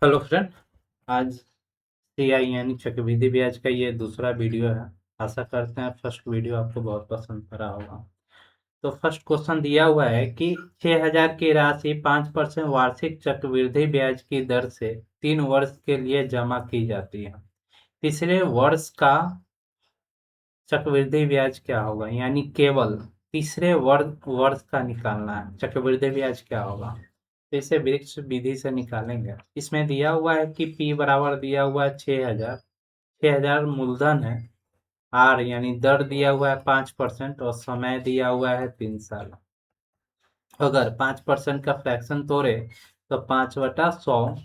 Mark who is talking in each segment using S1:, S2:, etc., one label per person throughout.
S1: Hello friend. आज CI यानी चक्रवृद्धि ब्याज का ये दूसरा वीडियो है। आशा करते हैं फर्स्ट वीडियो आपको बहुत पसंद पड़ा होगा। तो फर्स्ट क्वेश्चन दिया हुआ है कि 6,000 की राशि 5% वार्षिक चक्रवृद्धि ब्याज की दर से 3 वर्ष के लिए जमा की जाती है। तीसरे वर्ष का चक्रवृद्धि ब्याज क्या होगा, यानी केवल तीसरे वर्ष का निकालना है चक्रवृद्धि ब्याज क्या होगा। तो इसे वृक्ष विधि से निकालेंगे। इसमें दिया हुआ है कि पी बराबर दिया हुआ है 6,000। 6,000 मूलधन है। आर यानी दर दिया हुआ है 5% और समय दिया हुआ है 3 साल। अगर 5% का फ्रैक्शन तोड़े तो 5/100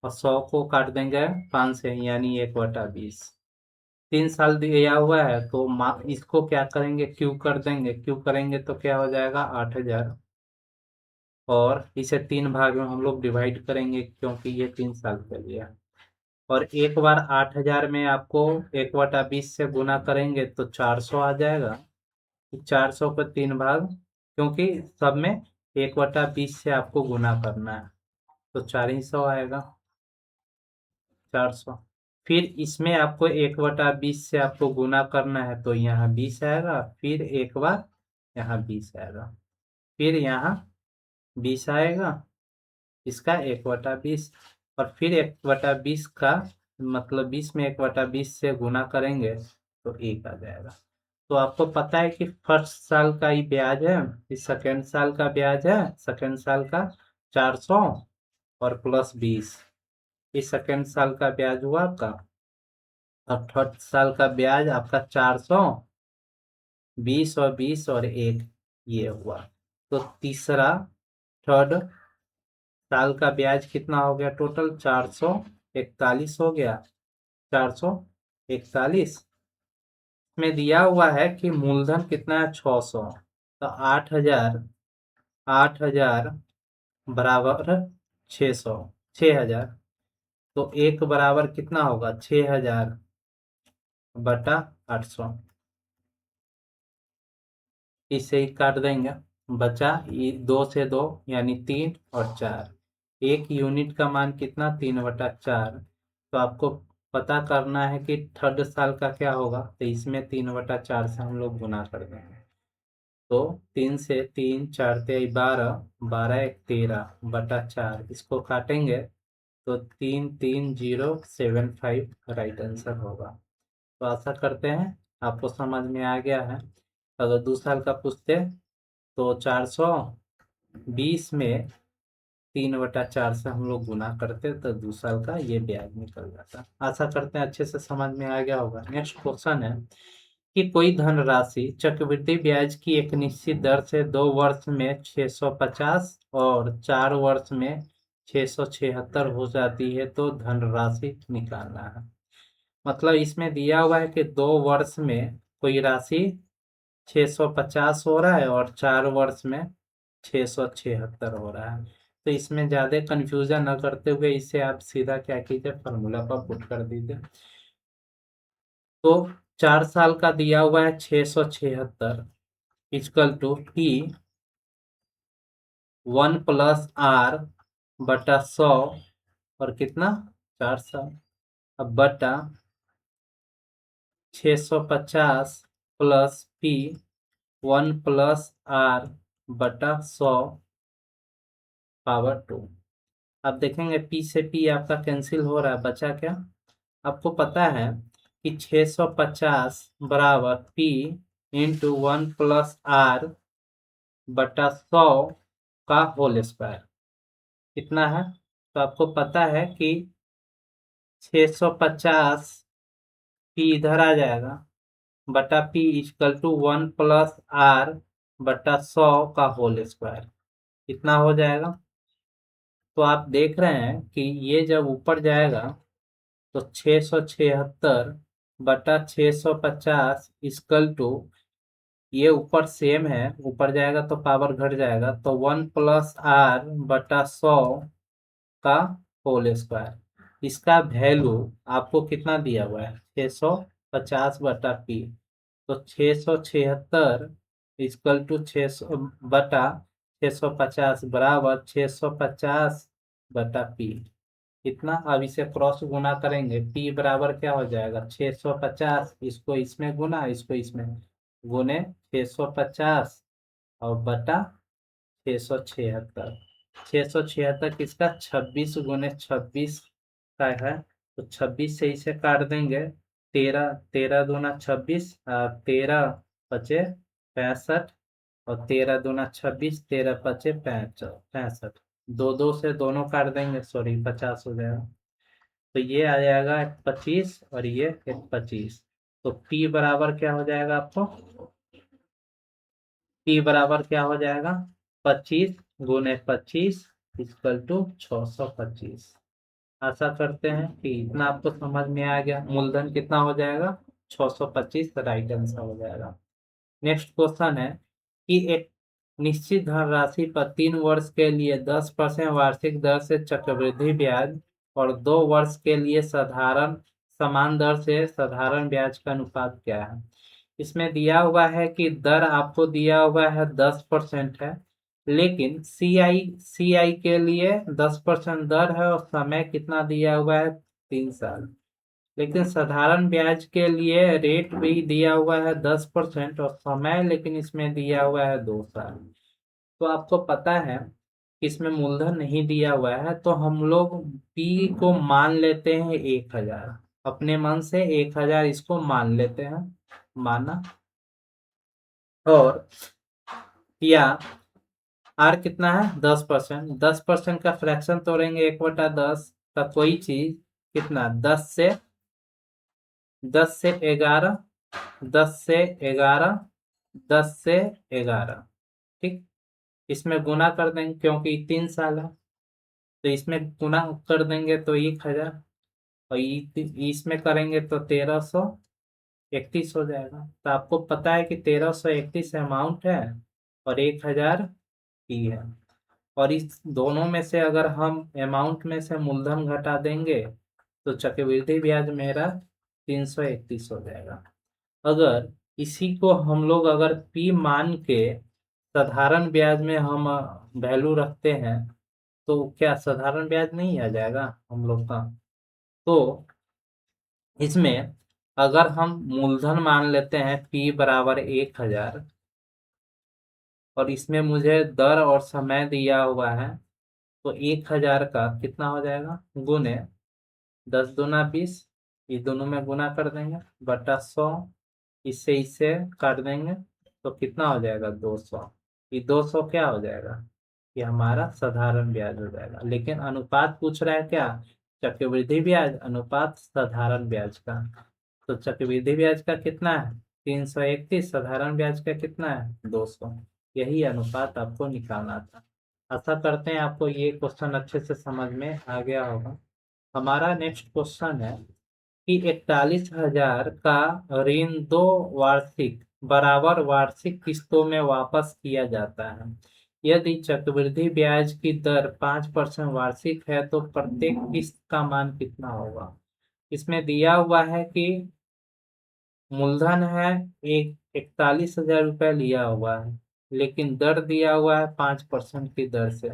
S1: और 100 को काट देंगे 5 से, यानी 1/20। 3 साल दिया हुआ है तो इसको क्या करेंगे, क्यू कर देंगे। क्यू करेंगे तो क्या हो जाएगा 8,000। और इसे 3 भाग में हम लोग डिवाइड करेंगे क्योंकि ये 3 साल के लिए है। और एक बार 8,000 में आपको 1/20 से गुना करेंगे तो 400 आ जाएगा। 400 को 3 भाग, क्योंकि सब में 1/20 से आपको गुना करना है तो 400 आएगा। 400। फिर इसमें आपको 1/20 से आपको गुना करना है तो यहाँ 20 आएगा। फिर एक बार यहाँ 20 आएगा। फिर यहाँ 20 आएगा, इसका 1/20। और फिर 1/20 का मतलब 20 में 1/20 से गुना करेंगे तो 1 आ जाएगा। तो आपको पता है कि फर्स्ट साल का ही ब्याज है, इस सेकेंड साल का ब्याज है। सेकेंड साल का 400 और प्लस 20, इस सेकेंड साल का ब्याज हुआ आपका। और थर्ड साल का ब्याज आपका 400, 20 और 20 और 1, ये हुआ। तो तीसरा थर्ड साल का ब्याज कितना हो गया, टोटल 441 हो गया। 441 में दिया हुआ है कि मूलधन कितना है 600। तो 8,000, 8,000 बराबर 600, 6,000। तो एक बराबर कितना होगा 6,000/800। इसे ही काट देंगे। बचा ये 2 से 2 यानी 3 और 4। एक यूनिट का मान कितना 3/4। तो आपको पता करना है कि थर्ड साल का क्या होगा, तो इसमें 3/4 से हम लोग गुना कर देंगे। तो 3 से 3, 4×3 = 12, 12×1 = 13/4। इसको काटेंगे तो 33075 राइट आंसर होगा। तो आशा करते हैं आपको समझ में आ गया है। अगर 2 साल का पूछते तो 420 में 3/4 से हम लोग गुना करते तो 2 साल का ये ब्याज निकल जाता। आशा करते हैं अच्छे से समझ में आ गया होगा। नेक्स्ट क्वेश्चन है कि कोई धनराशि चक्रवृद्धि ब्याज की एक निश्चित दर से 2 वर्ष में 650 और 4 वर्ष में 676 हो जाती है तो धनराशि निकालना है। मतलब इसमें दिया हुआ है कि 2 वर्ष में कोई राशि 650 हो रहा है और 4 वर्ष में 676 हो रहा है। तो इसमें ज़्यादा कंफ्यूजन न करते हुए इसे आप सीधा क्या कीजिए, फॉर्मूला पर पुट कर दीजिए। तो 4 साल का दिया हुआ है 676 इक्वल टू P 1+R/100 और कितना 4 साल। अब बटा 650 प्लस P 1+R/100 पावर 2। अब देखेंगे P से P आपका कैंसिल हो रहा है, बचा क्या। आपको पता है कि 650 बराबर P इंटू 1+R/100 का होल स्क्वायर कितना है। तो आपको पता है कि 650 P इधर आ जाएगा बटा P इक्वल टू 1+R/100 का होल स्क्वायर कितना हो जाएगा। तो आप देख रहे हैं कि ये जब ऊपर जाएगा तो 676/650 इक्वल टू, ये ऊपर सेम है, ऊपर जाएगा तो पावर घट जाएगा तो 1+R/100 का होल स्क्वायर। इसका वैल्यू आपको कितना दिया हुआ है 650/P। तो 676 इक्वल टू 600/650 बराबर 650/P। इतना। अब इसे क्रॉस गुना करेंगे, p बराबर क्या हो जाएगा 650, इसको इसमें गुना, इसको इसमें गुने 650 और बटा 676। 676 किसका 26 × 26 का है, तो 26 से इसे काट देंगे। 13 13 दूना 26, 13 पचे 65 और 13 दूना 26, 13 पचे 65। दो दो से दोनों काट देंगे, सॉरी 50 हो जाएगा। तो ये आ जाएगा 25 और ये 25। तो p बराबर क्या हो जाएगा आपको, p बराबर क्या हो जाएगा 25 × 25 इक्वल टू 625। आशा करते हैं कि इतना आपको समझ में आ गया। मूलधन कितना हो जाएगा 625, राइट आंसर हो जाएगा। नेक्स्ट क्वेश्चन है कि एक निश्चित धनराशि पर 3 वर्ष के लिए 10% वार्षिक दर से चक्रवृद्धि ब्याज और 2 वर्ष के लिए साधारण समान दर से साधारण ब्याज का अनुपात क्या है। इसमें दिया हुआ है कि दर आपको दिया हुआ है 10% है, लेकिन सी आई के लिए 10% दर है और समय कितना दिया हुआ है 3 साल। लेकिन साधारण ब्याज के लिए रेट भी दिया हुआ है 10% और समय लेकिन इसमें दिया हुआ है 2 साल। तो आपको पता है कि इसमें मूलधन नहीं दिया हुआ है, तो हम लोग पी को मान लेते हैं 1000, अपने मन से 1000 इसको मान लेते हैं, माना। और या आर कितना है 10%, 10% का फ्रैक्शन तोड़ेंगे 1/10 का कोई चीज कितना 10 से 11, 10 से 11, 10 से 11, ठीक। इसमें गुना कर देंगे क्योंकि 3 साल है, तो इसमें गुना कर देंगे तो 1000 और इसमें करेंगे तो 1331 हो जाएगा। तो आपको पता है कि 1331 अमाउंट है और 1000 की है। और इस दोनों में से अगर हम अमाउंट में से मूलधन घटा देंगे तो चक्रवृद्धि ब्याज मेरा 331 हो जाएगा। अगर इसी को हम लोग अगर पी मान के साधारण ब्याज में हम वैल्यू रखते हैं तो क्या साधारण ब्याज नहीं आ जाएगा हम लोग का। तो इसमें अगर हम मूलधन मान लेते हैं p बराबर 1000 और इसमें मुझे दर और समय दिया हुआ है, तो 1000 का कितना हो जाएगा गुने 10 दूना 20, ये दोनों में गुना कर देंगे बटा 100, इससे काट देंगे तो कितना हो जाएगा 200। ये 200 क्या हो जाएगा, ये हमारा साधारण ब्याज हो जाएगा। लेकिन अनुपात पूछ रहा है क्या, चक्रवृद्धि ब्याज अनुपात साधारण ब्याज का। तो चक्रवृद्धि ब्याज का कितना है 331, साधारण ब्याज का कितना है 200। यही अनुपात आपको निकालना था। आशा करते हैं आपको ये क्वेश्चन अच्छे से समझ में आ गया होगा। हमारा नेक्स्ट क्वेश्चन है कि 41,000 का ऋण 2 बराबर वार्षिक किस्तों में वापस किया जाता है। यदि चक्रवृद्धि ब्याज की दर 5% वार्षिक है तो प्रत्येक किस्त का मान कितना होगा। इसमें दिया हुआ है कि मूलधन है 41,000 रुपये लिया हुआ है, लेकिन दर दिया हुआ है 5% की दर से।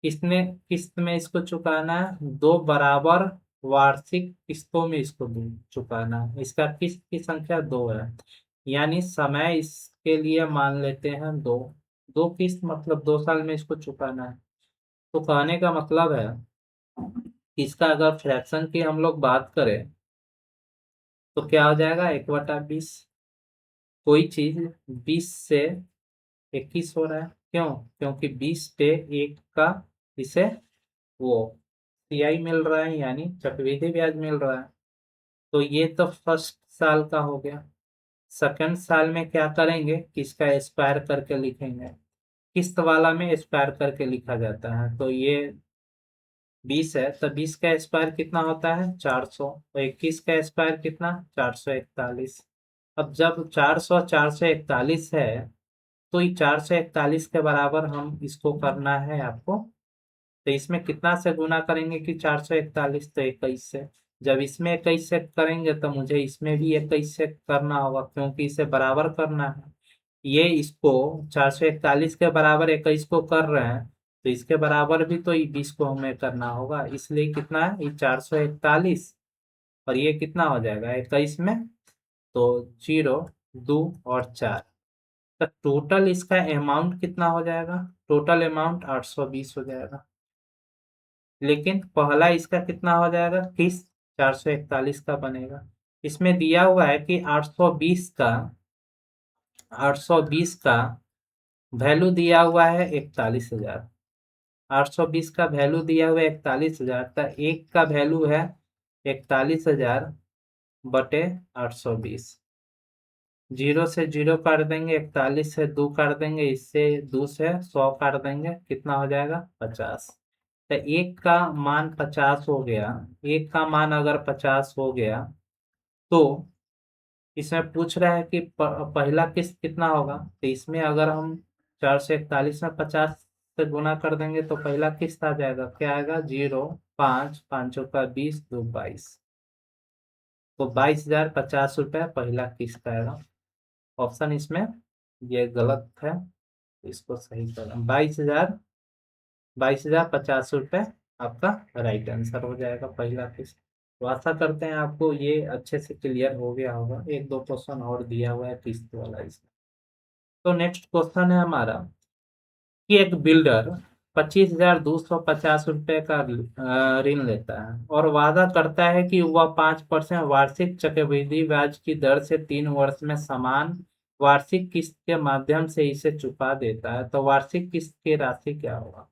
S1: किसने किस्त में इसको चुकाना है 2 बराबर वार्षिक किस्तों में इसको चुकाना है। इसका किस्त की संख्या 2 है, यानी समय इसके लिए मान लेते हैं 2। 2 किस्त मतलब 2 साल में इसको चुकाना है। तो कहने का मतलब है इसका अगर फ्रैक्शन की हम लोग बात करें तो क्या हो जाएगा 1/20। कोई चीज 20 से 21 हो रहा है, क्यों, क्योंकि 20 पे 1 का इसे वो सीआई मिल रहा है, यानी चक्रवृद्धि ब्याज मिल रहा है। तो ये तो फर्स्ट साल का हो गया। सेकंड साल में क्या करेंगे कि इसका एक्सपायर करके लिखेंगे। किस्त वाला में एक्सपायर करके लिखा जाता है। तो ये 20 है तो 20 का एक्सपायर कितना होता है 400, तो 21 का एक्सपायर कितना 441। अब जब 441 है तो ये 441 के बराबर हम इसको करना है आपको। तो इसमें कितना से गुना करेंगे कि 441, तो 21 से। जब इसमें 21 से करेंगे तो मुझे इसमें भी 21 से करना होगा क्योंकि इसे बराबर करना है। ये इसको 441 के बराबर 21 को कर रहे हैं, तो इसके बराबर भी तो 20 को हमें करना होगा, इसलिए कितना है, ये 441 और ये कितना हो जाएगा 21 में, तो 0 2 और 4, तो टोटल इसका अमाउंट कितना हो जाएगा, टोटल अमाउंट 820 हो जाएगा। लेकिन पहला इसका कितना हो जाएगा, किस 441 का बनेगा। इसमें दिया हुआ है कि 820 का वैल्यू दिया हुआ है 41,000। 820 का वैल्यू दिया हुआ है 41,000, तो एक का वैल्यू है 41,000 बटे 820। 0 से 0 काट देंगे, 41 से 2 काट देंगे, इससे 2 से 100 काट देंगे, कितना हो जाएगा 50। तो एक का मान 50 हो गया, एक का मान अगर 50 हो गया तो इसमें पूछ रहा है कि पहला किस्त कितना होगा। तो इसमें अगर हम 441 में 50 से गुना कर देंगे तो पहला किस्त आ जाएगा, क्या आएगा, 0 5 5 का 20 2 22, तो 22,050 रुपये पहला किस्त आएगा। ऑप्शन इसमें ये गलत है, इसको सही करें, 22,050 रुपये आपका राइट आंसर हो जाएगा पहला किस्त। तो आशा करते हैं आपको ये अच्छे से क्लियर हो गया होगा। एक दो क्वेश्चन और दिया हुआ है किस्त वाला इसमें। तो नेक्स्ट क्वेश्चन है हमारा कि एक बिल्डर 25,250 रुपये का ऋण लेता है और वादा करता है कि वह 5% वार्षिक चक्रवृद्धि ब्याज की दर से 3 वर्ष में समान वार्षिक किस्त के माध्यम से इसे चुका देता है, तो वार्षिक किस्त की राशि क्या होगा।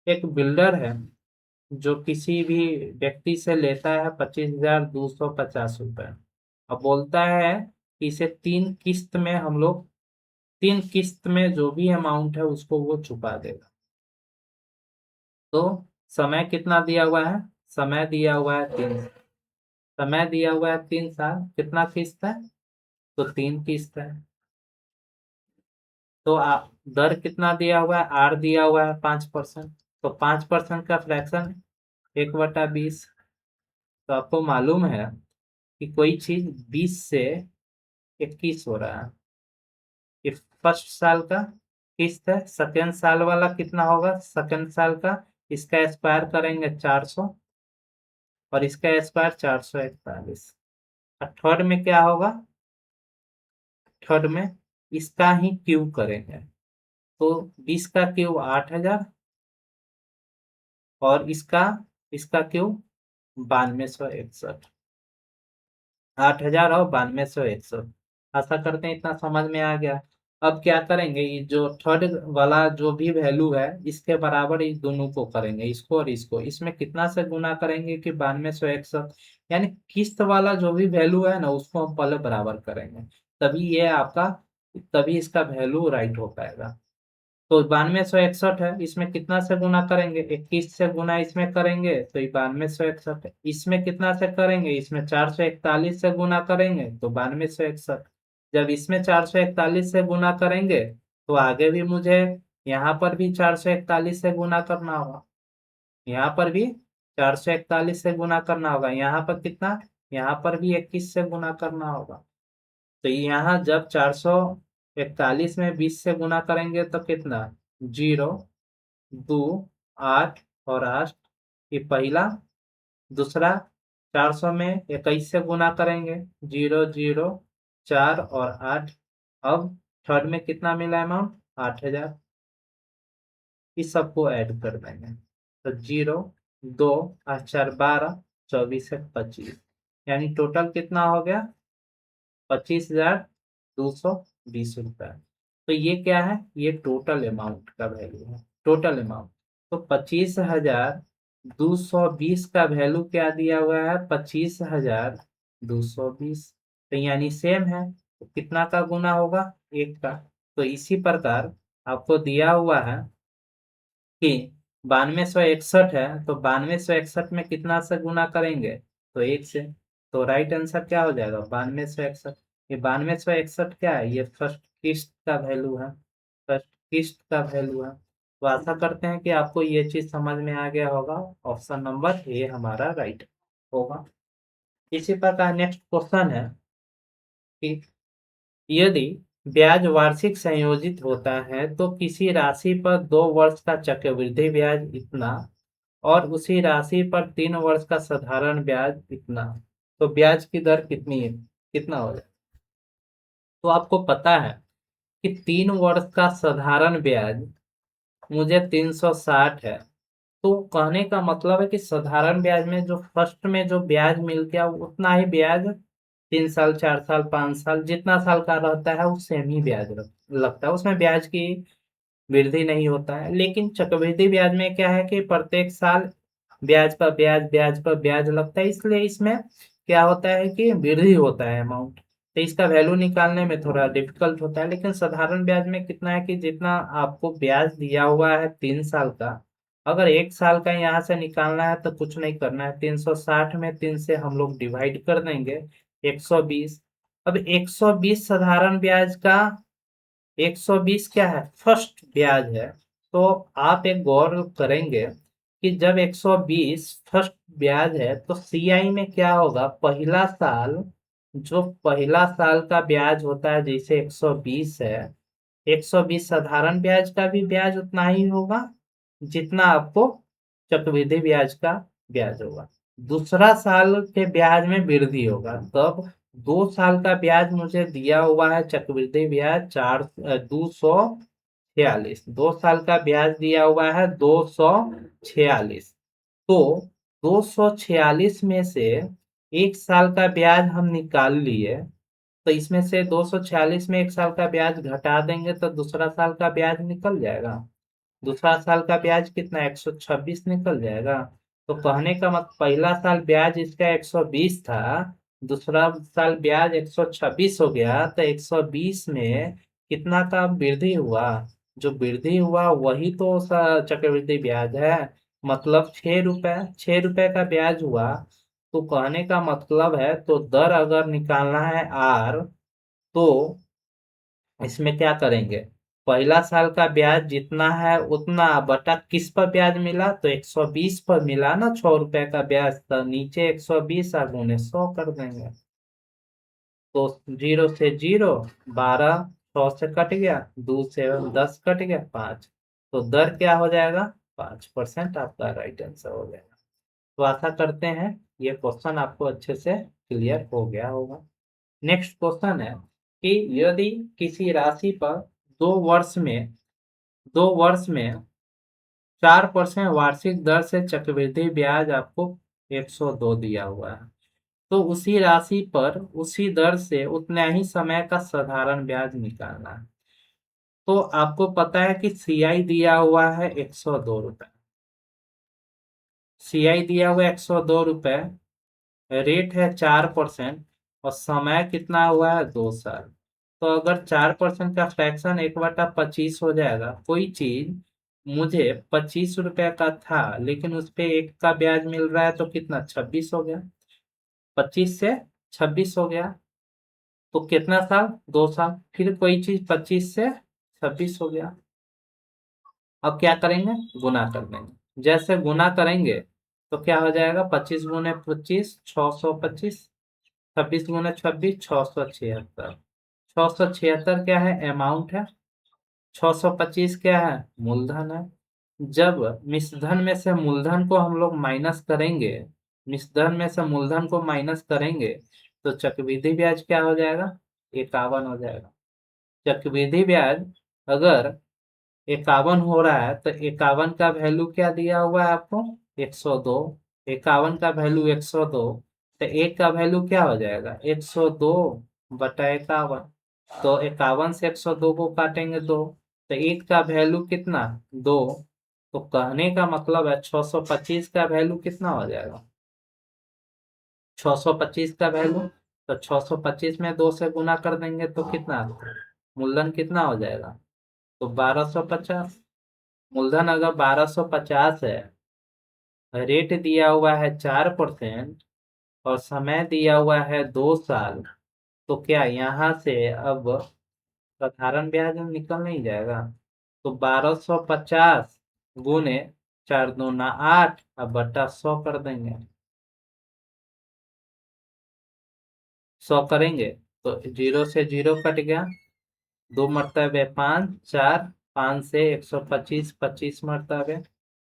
S1: एक बिल्डर है जो किसी भी व्यक्ति से लेता है 25,250 रुपये, अब बोलता है कि इसे 3 किस्त में हम लोग 3 किस्त में जो भी अमाउंट है उसको वो चुका देगा। तो समय कितना दिया हुआ है, समय दिया हुआ है 3 साल, कितना किस्त है, तो 3 किस्त है। तो दर कितना दिया हुआ है, आर दिया हुआ है 5%, तो 5% का फ्रैक्शन 1/20। तो आपको मालूम है कि कोई चीज 20 से 21 हो रहा है, ये फर्स्ट साल का किस्त है। सेकेंड साल वाला कितना होगा, सेकेंड साल का इसका एक्सपायर करेंगे 400 और इसका एक्सपायर 441। और थर्ड में क्या होगा, थर्ड में इसका ही क्यू करेंगे, तो 20 का क्यू 8,000 और इसका इसका क्यू 9261, 8,000 और 9261। आशा करते हैं इतना समझ में आ गया। अब क्या करेंगे, ये जो थर्ड वाला जो भी वैल्यू है इसके बराबर इस दोनों को करेंगे, इसको और इसको, इसमें कितना से गुना करेंगे कि 9261, यानी किस्त वाला जो भी वैल्यू है ना उसको हम पहले बराबर करेंगे, तभी ये आपका, तभी इसका वैल्यू राइट हो पाएगा। तो 9261 है, इसमें कितना से गुना करेंगे, 21 से गुना इसमें करेंगे तो ये 9261 है। इसमें कितना से करेंगे, इसमें 441 से गुना करेंगे तो 9261। जब इसमें 441 से गुना करेंगे तो आगे भी मुझे यहाँ पर भी 441 से गुना करना होगा, यहाँ पर भी 441 से गुना करना होगा, यहाँ पर कितना, यहाँ पर भी 21 से गुना करना होगा। तो यहाँ जब 441 में 20 से गुना करेंगे तो कितना, 0 2 8 और 8, ये पहला। दूसरा 400 में 21 से गुना करेंगे, 0 0 4 और 8। अब थर्ड में कितना मिला अमाउंट, 8,000, इस सबको ऐड कर देंगे, तो 0 2 8 4 12 24 है 25, यानी टोटल कितना हो गया, 25,220 रुपये। तो ये क्या है, ये टोटल अमाउंट का वैल्यू है, टोटल अमाउंट। तो 25,220 का वैल्यू क्या दिया हुआ है, 25,220, तो यानी सेम है, तो कितना का गुना होगा, 1 का। तो इसी प्रकार आपको दिया हुआ है कि 9261 है, तो 9261 में कितना से गुना करेंगे, तो 1 से। तो राइट आंसर क्या हो जाएगा, 9261। ये 9261 क्या है, ये फर्स्ट किस्त का वैल्यू है, फर्स्ट किस्त का वैल्यू है। तो आशा करते हैं कि आपको ये चीज समझ में आ गया होगा, ऑप्शन नंबर ए हमारा राइट होगा। इसी प्रकार नेक्स्ट क्वेश्चन है कि यदि ब्याज वार्षिक संयोजित होता है तो किसी राशि पर 2 वर्ष का चक्रवृद्धि ब्याज इतना और उसी राशि पर 3 वर्ष का साधारण ब्याज इतना, तो ब्याज की दर कितनी है, कितना हो जाए। तो आपको पता है कि 3 वर्ष का साधारण ब्याज मुझे 360 है। तो कहने का मतलब है कि साधारण ब्याज में जो फर्स्ट में जो ब्याज मिल गया उतना ही ब्याज 3 साल 4 साल 5 साल जितना साल का रहता है वो सेम ही ब्याज लगता है, उसमें ब्याज की वृद्धि नहीं होता है। लेकिन चक्रवृद्धि ब्याज में क्या है कि प्रत्येक साल ब्याज पर ब्याज ब्याज पर ब्याज लगता है, इसलिए इसमें क्या होता है कि वृद्धि होता है अमाउंट, तो इसका वैल्यू निकालने में थोड़ा डिफिकल्ट होता है। लेकिन साधारण ब्याज में कितना है कि जितना आपको ब्याज दिया हुआ है 3 साल का, अगर 1 साल का यहाँ से निकालना है तो कुछ नहीं करना है, 360 में 3 से हम लोग डिवाइड कर देंगे 120। अब 120 साधारण ब्याज का 120 क्या है, फर्स्ट ब्याज है। तो आप एक गौर करेंगे कि जब 120 फर्स्ट ब्याज है तो सीआई में क्या होगा, पहला साल, जो पहला साल का ब्याज होता है जैसे 120 है, 120 साधारण ब्याज का भी ब्याज उतना ही होगा जितना आपको चक्रवृद्धि ब्याज का ब्याज होगा। दूसरा साल के ब्याज में वृद्धि होगा, तब 2 साल का ब्याज मुझे दिया हुआ है चक्रवृद्धि ब्याज 246, 2 साल का ब्याज दिया हुआ है 246। तो 246 में से 1 साल का ब्याज हम निकाल लिए, तो इसमें से 246 में 1 साल का ब्याज घटा देंगे तो दूसरा साल का ब्याज निकल जाएगा। दूसरा साल का ब्याज कितना 126 निकल जाएगा। तो कहने का मतलब पहला साल ब्याज इसका 120 था, दूसरा साल ब्याज 126 हो गया, तो 120 में कितना का वृद्धि हुआ, जो वृद्धि हुआ वही तो चक्रवृद्धि ब्याज है, मतलब 6 रुपए, 6 रुपए का ब्याज हुआ। तो कहने का मतलब है तो दर अगर निकालना है आर, तो इसमें क्या करेंगे, पहला साल का ब्याज जितना है उतना बटा किस पर ब्याज मिला, तो 120 पर मिला ना 6 रुपए का ब्याज, तो नीचे 120 और गुने 100 कर देंगे। तो 0 से 0, 12, 100 से कट गया, 2 से 10 कट गया 5, तो दर क्या हो जाएगा, 5%। आपका राइट आंसर हो जाएगा। तो आशा करते हैं ये क्वेश्चन आपको अच्छे से क्लियर हो गया होगा। नेक्स्ट क्वेश्चन है कि यदि किसी राशि पर 2 वर्ष में 4% वार्षिक दर से चक्रवृद्धि ब्याज आपको 102 दिया हुआ है, तो उसी राशि पर उसी दर से उतना ही समय का साधारण ब्याज निकालना है। तो आपको पता है कि सीआई दिया हुआ है 102 रुपए, सीआई दिया हुआ 102 रुपए, रेट है 4% और समय कितना हुआ है 2 साल। तो अगर 4% का फ्रैक्शन 1/25 हो जाएगा, कोई चीज मुझे 25 रुपए का था लेकिन उस पे 1 का ब्याज मिल रहा है तो कितना 26 हो गया, 25 से 26 हो गया, तो कितना साल 2 साल, फिर कोई चीज 25 से 26 हो गया। अब क्या करेंगे, गुना कर देंगे, जैसे गुना करेंगे तो क्या हो जाएगा, 25 गुने 25 625, 26 गुने 26 676, 676 क्या है अमाउंट है, 625 क्या है मूलधन है। जब मिश्रधन में से मूलधन को हम लोग माइनस करेंगे, मिश्रधन में से मूलधन को माइनस करेंगे तो चक्रवृद्धि ब्याज क्या हो जाएगा, 51 हो जाएगा। चक्रवृद्धि ब्याज अगर 51 हो रहा है तो 51 का वैल्यू क्या दिया हुआ है आपको, 102, 51 का वैल्यू 102, तो एक का वैल्यू क्या हो जाएगा 102/51। तो 51 से 102 को काटेंगे 2, तो एक का वैल्यू कितना 2। तो कहने का मतलब है 625 का वैल्यू कितना हो जाएगा, 625 का वैल्यू, तो 625 में 2 से गुना कर देंगे तो कितना मूलधन कितना हो जाएगा, तो 1250। मूलधन अगर 1250 है, रेट दिया हुआ है 4% और समय दिया हुआ है 2 साल, तो क्या यहाँ से अब साधारण ब्याज निकल नहीं जाएगा। तो 1250 गुने 4 दूना 8 अब बटा 100 कर देंगे, 100 करेंगे तो 0 से 0 कट गया, दो मरतबे 5, 4, 5 से 125, 25 मरतबे,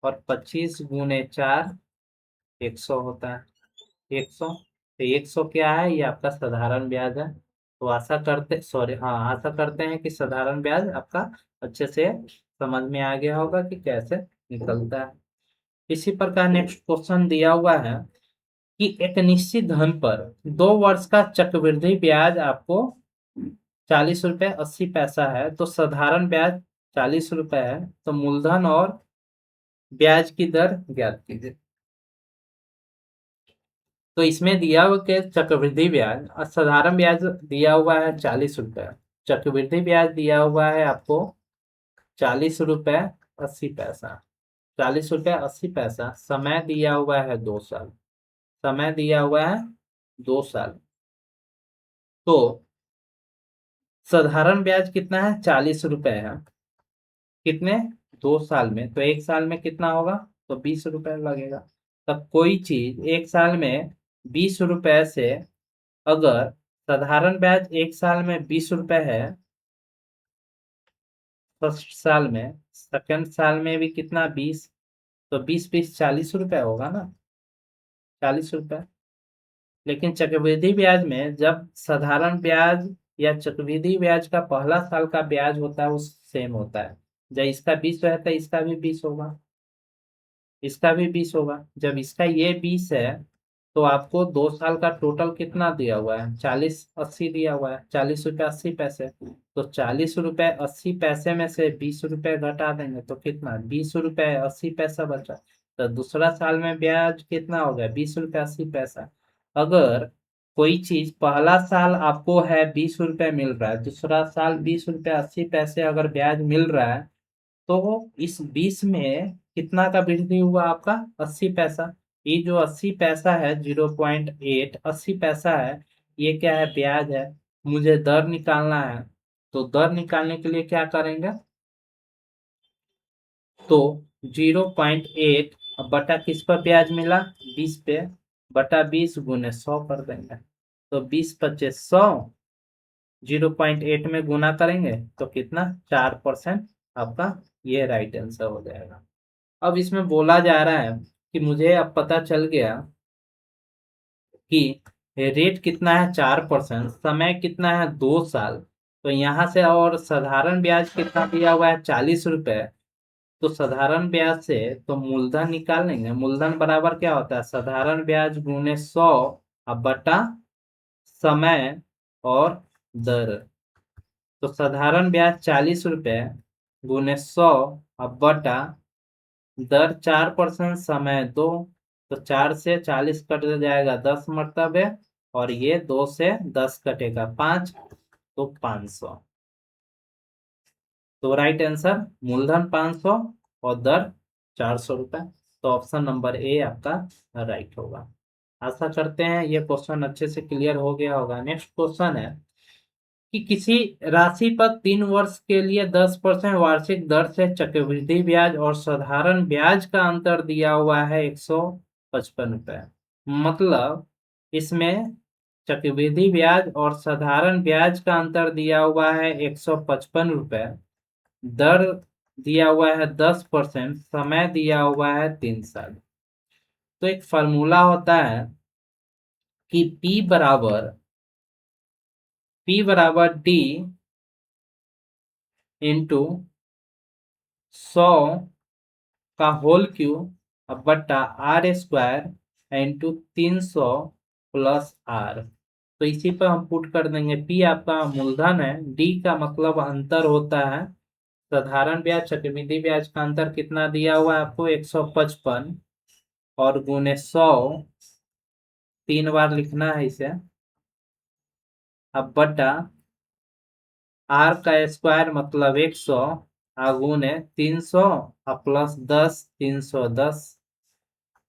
S1: और 25 गुने 4, 100 होता है। 100, तो 100 क्या है, ये आपका साधारण ब्याज है। तो आशा करते हैं कि साधारण ब्याज आपका अच्छे से समझ में आ गया होगा कि कैसे निकलता है। इसी प्रकार नेक्स्ट क्वेश्चन दिया हुआ है कि एक निश्चित धन पर 2 वर्ष का चक्रवृद्धि ब्याज आपको 40 रुपये 80 पैसा है, तो साधारण ब्याज 40 रुपये है, तो मूलधन और ब्याज की दर ज्ञात कीजिए। तो इसमें दिया हुआ कि चक्रवृद्धि ब्याज और साधारण ब्याज दिया हुआ है 40 रुपये, चक्रवृद्धि ब्याज दिया हुआ है आपको 40 रुपये 80 पैसा। 40 रुपये 80 पैसा, समय दिया हुआ है 2 साल। समय दिया हुआ है 2 साल। तो साधारण ब्याज कितना है, 40 रुपये है। कितने, 2 साल में, तो 1 साल में कितना होगा, तो 20 रुपये लगेगा। तब कोई चीज 1 साल में 20 रुपये से, अगर साधारण ब्याज 1 साल में 20 रुपये है फर्स्ट साल में, सेकंड साल में भी कितना, 20, तो 20 20 40 रुपये होगा ना, 40 रुपये। लेकिन चक्रवृद्धि ब्याज में जब साधारण ब्याज या चक्रवृद्धि ब्याज का पहला साल का ब्याज होता है वो सेम होता है। जब इसका 20 रहता है इसका भी 20 होगा, इसका भी 20 होगा। जब इसका ये 20 है तो आपको 2 साल का टोटल कितना दिया हुआ है, 40 80 दिया हुआ है, 40 रुपये 80 पैसे। तो 40 रुपये 80 पैसे में से 20 रुपये घटा देंगे तो कितना, 20 रुपये 80 पैसा बचा। तो दूसरा साल में ब्याज कितना हो गया, 20 रुपये 80 पैसा। अगर कोई चीज पहला साल आपको है 20 रुपये मिल रहा है, दूसरा साल 20 रुपये 80 पैसे अगर ब्याज मिल रहा है, तो इस 20 में कितना का वृद्धि हुआ आपका, 80 पैसा। ये जो 80 पैसा है, 0.8 80 पैसा है, ये क्या है, ब्याज है। मुझे दर निकालना है, तो दर निकालने के लिए क्या करेंगे, तो 0.8 बटा किस पर ब्याज मिला, 20 पे, बटा 20 गुने 100 कर देंगे। तो 20 × 5 = 100, 0.8 में गुना करेंगे तो कितना, 4% आपका, ये राइट आंसर हो जाएगा। अब इसमें बोला जा रहा है कि मुझे अब पता चल गया कि रेट कितना है, 4%, समय कितना है, 2 साल। तो यहाँ से और साधारण ब्याज कितना दिया हुआ है, 40 रुपये। तो साधारण ब्याज से तो मूलधन निकाल लेंगे। मूलधन बराबर क्या होता है, साधारण ब्याज गुने 100 अब बटा समय और दर। तो साधारण ब्याज 40 रुपये गुने 100 अब बटा दर 4%, समय 2। तो 4 से 40 कट जाएगा 10 मरतबे, और ये 2 से 10 कटेगा 5, तो 500। तो राइट आंसर मूलधन 500 और दर 400 रुपये। तो ऑप्शन नंबर ए आपका राइट होगा। आशा करते हैं ये क्वेश्चन अच्छे से क्लियर हो गया होगा। नेक्स्ट क्वेश्चन है कि किसी राशि पर 3 वर्ष के लिए 10% वार्षिक दर से चक्रवृद्धि ब्याज और साधारण ब्याज का अंतर दिया हुआ है 155 रुपये। मतलब इसमें चक्रवृद्धि ब्याज और साधारण ब्याज का अंतर दिया हुआ है 155 रुपये, दर दिया हुआ है 10%, समय दिया हुआ है 3 साल। तो एक फार्मूला होता है कि P बराबर D इंटू 100 का होल क्यूब अब बट्टा R² इंटू 300 प्लस R। तो इसी पर हम पुट कर देंगे। P आपका मूलधन है, D का मतलब अंतर होता है। साधारण ब्याज चक्रवृद्धि ब्याज का अंतर कितना दिया हुआ है आपको, 155, और गुने 100, 3 बार लिखना है इसे, अब बटा R² मतलब 100, गुने 300 प्लस 10, 310।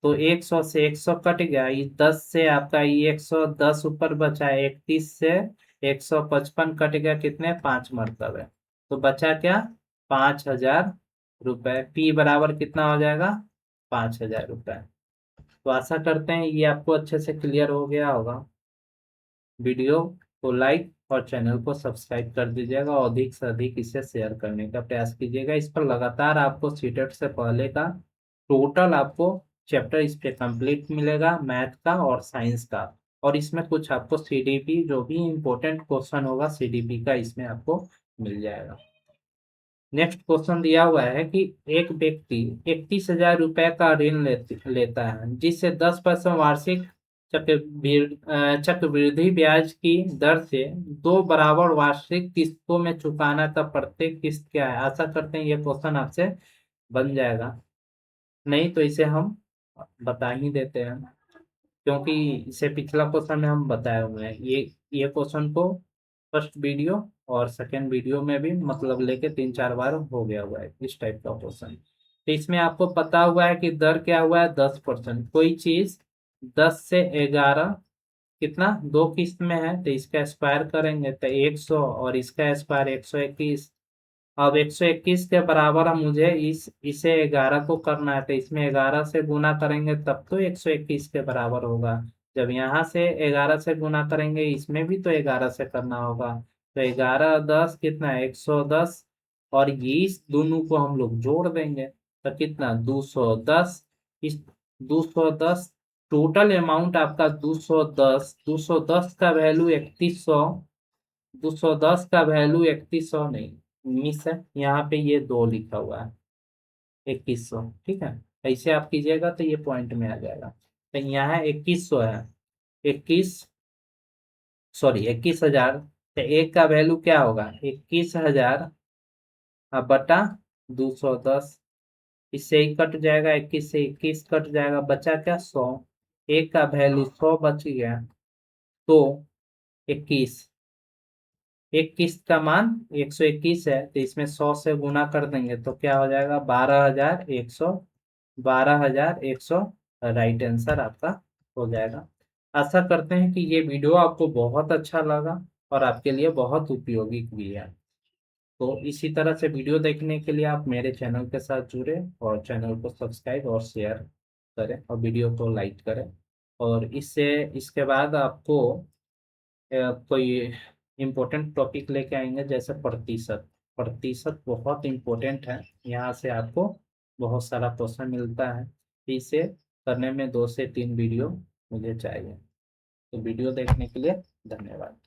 S1: तो 100 से 100 कट गया, ये 10 से आपका ये 110 ऊपर बचा है, 31 से 155 कट गया, कितने, 5 मरतबे। तो बचा क्या, 5000 रुपये। P बराबर कितना हो जाएगा, 5000 रुपये। तो आशा करते हैं ये आपको अच्छे से क्लियर हो गया होगा। वीडियो तो लाइक और चैनल को सब्सक्राइब कर दीजिएगा और अधिक से अधिक इसे शेयर करने का प्रयास कीजिएगा। इस पर लगातार आपको सीटेट से पहले का टोटल आपको चैप्टर इस पे कंप्लीट मिलेगा, मैथ का और साइंस का। और इसमें कुछ आपको सीडीपी जो भी इम्पोर्टेंट क्वेश्चन होगा सीडीपी का इसमें आपको मिल जाएगा। नेक्स्ट क्वेश्चन दिया हुआ है कि एक व्यक्ति 31,000 रुपए का ऋण लेता है, जिससे 10% वार्षिक चक्रवृद्धि ब्याज की दर से दो बराबर वार्षिक किस्तों में चुकाना था। प्रत्येक किस्त क्या है? आशा करते हैं ये क्वेश्चन आपसे बन जाएगा। नहीं तो इसे हम बता ही देते हैं, क्योंकि इसे पिछला क्वेश्चन में हम बताए हुए हैं। ये क्वेश्चन को फर्स्ट वीडियो और सेकेंड वीडियो में भी मतलब लेके 3-4 बार हो गया हुआ है इस टाइप का क्वेश्चन। तो इसमें आपको पता हुआ है कि दर क्या हुआ है 10%। कोई चीज 10 से 11 कितना दो किस्त में है, तो इसका स्क्वायर करेंगे तो 100 और इसका स्क्वायर 121। अब 121 के बराबर हम मुझे इसे 11 को करना है, तो इसमें 11 से गुना करेंगे तब तो 121 के बराबर होगा। जब यहाँ से 11 से गुना करेंगे इसमें भी तो 11 से करना होगा। तो 11 10 कितना है 110, और ये इस दोनों को हम लोग जोड़ देंगे तो कितना 210। इस 210 टोटल अमाउंट आपका 210, 210 का वैल्यू 3100, 210 का वैल्यू 3100 नहीं मिस है, यहाँ पे ये 2 लिखा हुआ है 2100। ठीक है, ऐसे आप कीजिएगा तो ये पॉइंट में आ जाएगा। तो यहाँ 2100 है, 21 सॉरी 21,000। तो एक का वैल्यू क्या होगा 21,000 बटा 210। इससे ही कट जाएगा, 21 से 21 कट जाएगा, बचा क्या 100। एक का वैल्यू 100 बच गया। तो 21, एक किस्त का मान 121 है, तो इसमें 100 से गुना कर देंगे तो क्या हो जाएगा 12,100, 12,100 राइट आंसर आपका हो जाएगा। आशा करते हैं कि ये वीडियो आपको बहुत अच्छा लगा और आपके लिए बहुत उपयोगी भी है। तो इसी तरह से वीडियो देखने के लिए आप मेरे चैनल के साथ जुड़े और चैनल को सब्सक्राइब और शेयर करें और वीडियो को लाइक करें। और इसके बाद आपको कोई इम्पोर्टेंट टॉपिक लेके आएंगे, जैसे प्रतिशत। प्रतिशत बहुत इम्पोर्टेंट है, यहाँ से आपको बहुत सारा क्वेश्चन मिलता है। इसे करने में 2 से 3 वीडियो मुझे चाहिए। तो वीडियो देखने के लिए धन्यवाद।